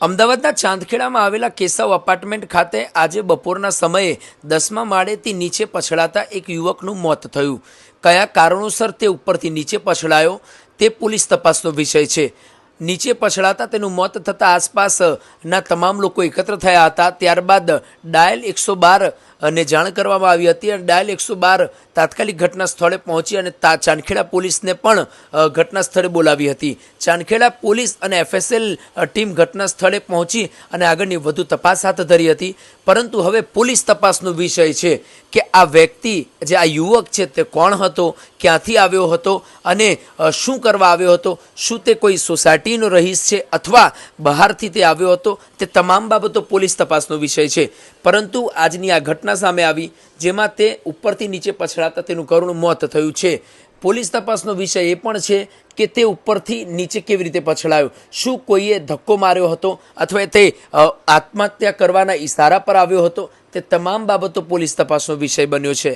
અમદાવાદના ચાંદખેડામાં આવેલા કેશવ અપાર્ટમેન્ટ ખાતે આજે બપોરના સમયે 10મા માળેથી નીચે પછડાતા એક યુવકનું મોત થયું। કયા કારણોસર તે ઉપરથી નીચે પછડાયો તે પોલીસ તપાસનો વિષય છે। નીચે પછડાતા તેનું મોત થતાં આસપાસના તમામ લોકો એકત્ર થયા હતા। ત્યારબાદ ડાયલ 112 અને જાણ કરવામાં આવી હતી અને ડાયલ 112 તાત્કાલિક ઘટના સ્થળે પહોંચી અને ચાંદખેડા પોલીસને પણ ઘટના સ્થળે બોલાવી હતી। ચાંદખેડા પોલીસ અને FSL ટીમ ઘટના સ્થળે પહોંચી અને આગળની વધુ તપાસ હાથ ધરી હતી। પરંતુ હવે પોલીસ તપાસનો વિષય છે કે આ વ્યક્તિ જે આ યુવક છે તે કોણ હતો, ક્યાંથી આવ્યો હતો અને શું કરવા આવ્યો હતો, શું તે કોઈ સોસાયટીનો રહીશ છે અથવા બહારથી તે આવ્યો હતો, તે તમામ બાબતો પોલીસ તપાસનો વિષય છે। પરંતુ આજની આ ઘટના સામે આવી જેમાં તે ઉપરથી નીચે પછડાતા તેનું કરુણ મોત થયું છે। પોલીસ તપાસનો વિષય એ પણ છે કે તે ઉપરથી નીચે કેવી રીતે પછડાયો, શું કોઈએ ધક્કો માર્યો હતો અથવા તે આત્મહત્યા કરવાના ઈશારા પર આવ્યો હતો, તે તમામ બાબતો પોલીસ તપાસનો વિષય બન્યો છે।